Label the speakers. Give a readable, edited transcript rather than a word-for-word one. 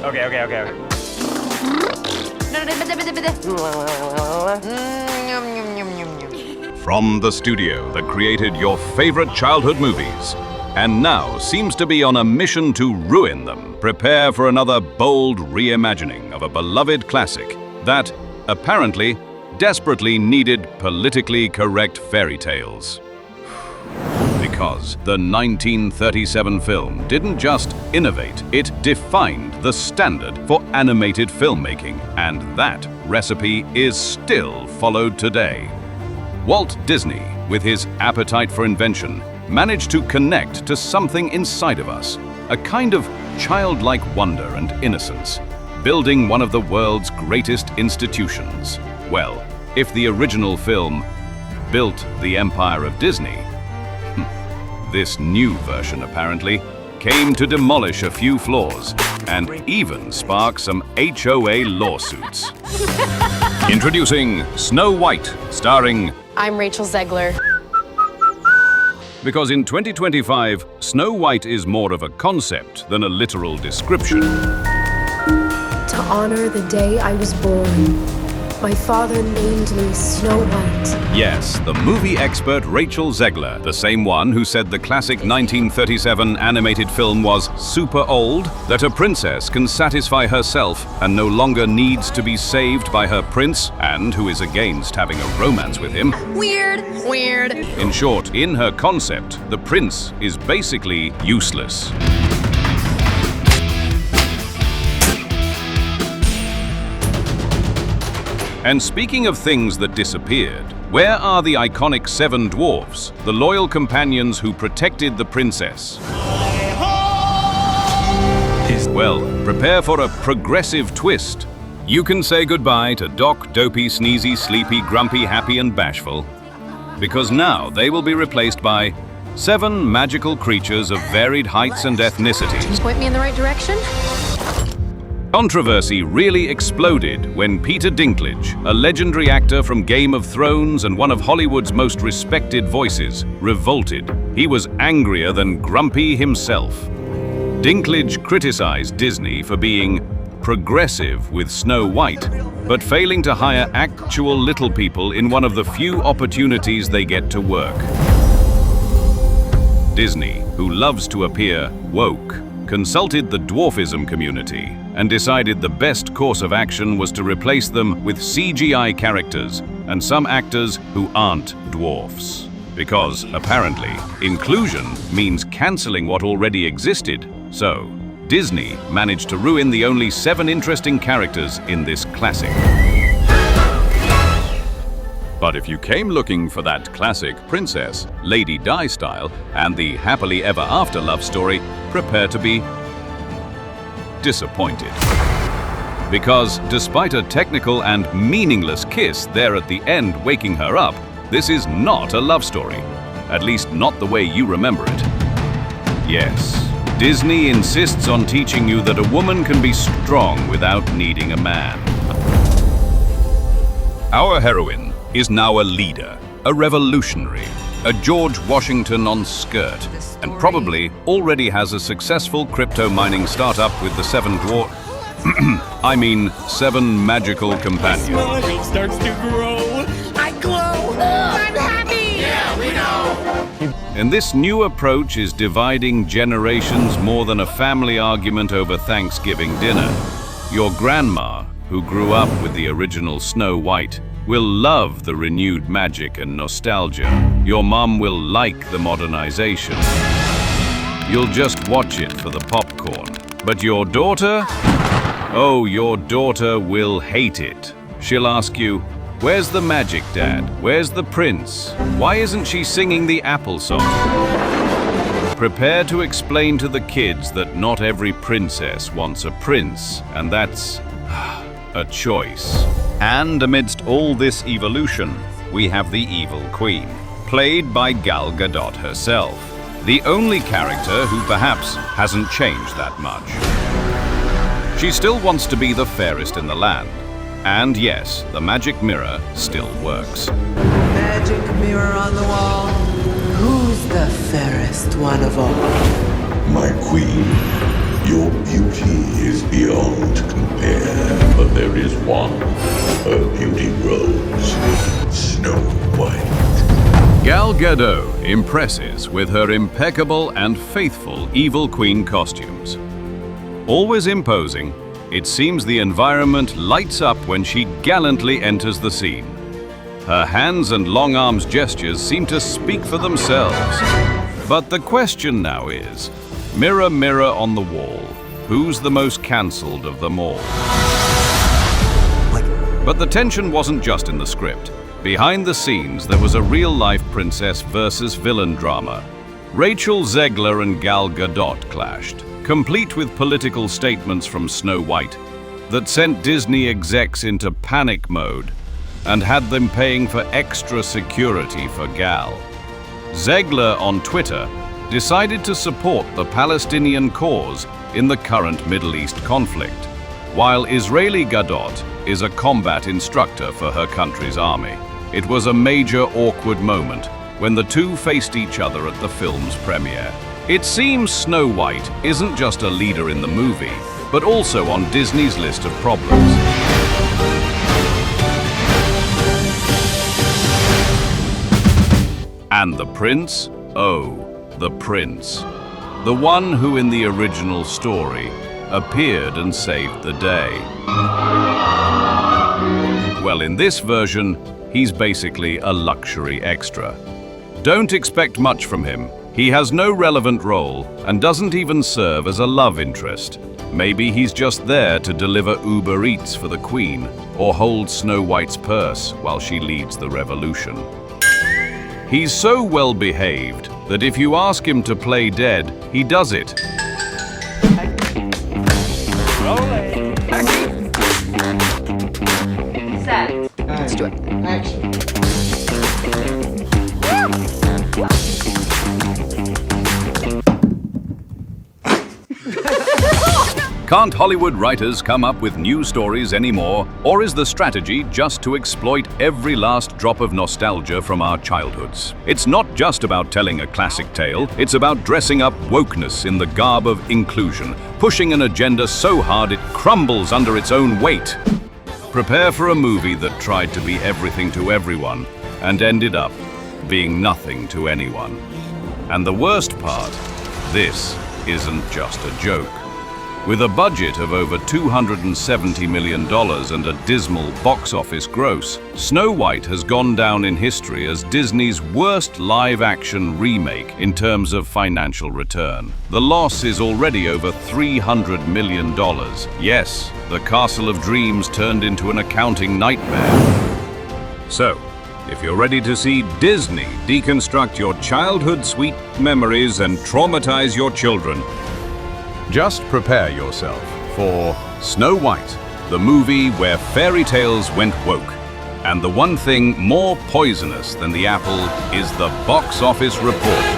Speaker 1: Okay.
Speaker 2: From the studio that created your favorite childhood movies and now seems to be on a mission to ruin them, prepare for another bold reimagining of a beloved classic that, apparently, desperately needed politically correct fairy tales. Because the 1937 film didn't just innovate, it defined the standard for animated filmmaking, and that recipe is still followed today. Walt Disney, with his appetite for invention, managed to connect to something inside of us, a kind of childlike wonder and innocence, building one of the world's greatest institutions. Well, if the original film built the empire of Disney, this new version apparently came to demolish a few flaws and even spark some HOA lawsuits. Introducing Snow White, starring...
Speaker 3: I'm Rachel Zegler.
Speaker 2: Because in 2025, Snow White is more of a concept than a literal description.
Speaker 4: To honor the day I was born, my father named me Snow White.
Speaker 2: Yes, the movie expert Rachel Zegler, the same one who said the classic 1937 animated film was super old, that a princess can satisfy herself and no longer needs to be saved by her prince, and who is against having a romance with him.
Speaker 3: Weird.
Speaker 2: In short, in her concept, the prince is basically useless. And speaking of things that disappeared, where are the iconic 7 dwarves, the loyal companions who protected the princess? Well, prepare for a progressive twist. You can say goodbye to Doc, Dopey, Sneezy, Sleepy, Grumpy, Happy, and Bashful, because now they will be replaced by 7 magical creatures of varied heights and ethnicities.
Speaker 3: Point me in the right direction?
Speaker 2: Controversy really exploded when Peter Dinklage, a legendary actor from Game of Thrones and one of Hollywood's most respected voices, revolted. He was angrier than Grumpy himself. Dinklage criticized Disney for being progressive with Snow White, but failing to hire actual little people in one of the few opportunities they get to work. Disney, who loves to appear woke, consulted the dwarfism community and decided the best course of action was to replace them with CGI characters and some actors who aren't dwarfs. Because, apparently, inclusion means cancelling what already existed. So, Disney managed to ruin the only 7 interesting characters in this classic. But if you came looking for that classic princess, Lady Di style, and the happily ever after love story, prepare to be disappointed. Because despite a technical and meaningless kiss there at the end waking her up, this is not a love story. At least not the way you remember it. Yes, Disney insists on teaching you that a woman can be strong without needing a man. Our heroine is now a leader, a revolutionary, a George Washington on skirt, and probably already has a successful crypto mining startup with the 7 magical companions.
Speaker 1: My world starts to grow. I glow. I'm happy. Yeah, we know.
Speaker 2: And this new approach is dividing generations more than a family argument over Thanksgiving dinner. Your grandma, who grew up with the original Snow White, will love the renewed magic and nostalgia. Your mom will like the modernization. You'll just watch it for the popcorn. But your daughter? Oh, your daughter will hate it. She'll ask you, where's the magic, Dad? Where's the prince? Why isn't she singing the Apple song? Prepare to explain to the kids that not every princess wants a prince, and that's a choice. And amidst all this evolution, we have the evil queen, played by Gal Gadot herself, the only character who perhaps hasn't changed that much. She still wants to be the fairest in the land, and yes, the magic mirror still works.
Speaker 5: Magic mirror on the wall, who's the fairest one of all?
Speaker 6: My queen. Your beauty is beyond compare, but there is one. Her beauty rose, Snow White.
Speaker 2: Gal Gadot impresses with her impeccable and faithful Evil Queen costumes. Always imposing, it seems the environment lights up when she gallantly enters the scene. Her hands and long arms gestures seem to speak for themselves. But the question now is, mirror, mirror on the wall, who's the most cancelled of them all? But the tension wasn't just in the script. Behind the scenes, there was a real-life princess versus villain drama. Rachel Zegler and Gal Gadot clashed, complete with political statements from Snow White that sent Disney execs into panic mode and had them paying for extra security for Gal. Zegler on Twitter decided to support the Palestinian cause in the current Middle East conflict, while Israeli Gadot is a combat instructor for her country's army. It was a major awkward moment when the two faced each other at the film's premiere. It seems Snow White isn't just a leader in the movie, but also on Disney's list of problems. And the prince? Oh, the prince. The one who in the original story appeared and saved the day. Well, in this version, he's basically a luxury extra. Don't expect much from him. He has no relevant role and doesn't even serve as a love interest. Maybe he's just there to deliver Uber Eats for the Queen or hold Snow White's purse while she leads the revolution. He's so well behaved that if you ask him to play dead, he does it.
Speaker 3: Set.
Speaker 7: Let's do it. Action.
Speaker 2: Can't Hollywood writers come up with new stories anymore? Or is the strategy just to exploit every last drop of nostalgia from our childhoods? It's not just about telling a classic tale, it's about dressing up wokeness in the garb of inclusion, pushing an agenda so hard it crumbles under its own weight. Prepare for a movie that tried to be everything to everyone and ended up being nothing to anyone. And the worst part, this isn't just a joke. With a budget of over $270 million and a dismal box office gross, Snow White has gone down in history as Disney's worst live-action remake in terms of financial return. The loss is already over $300 million. Yes, the Castle of Dreams turned into an accounting nightmare. So, if you're ready to see Disney deconstruct your childhood sweet memories and traumatize your children, just prepare yourself for Snow White, the movie where fairy tales went woke. And the one thing more poisonous than the apple is the box office report.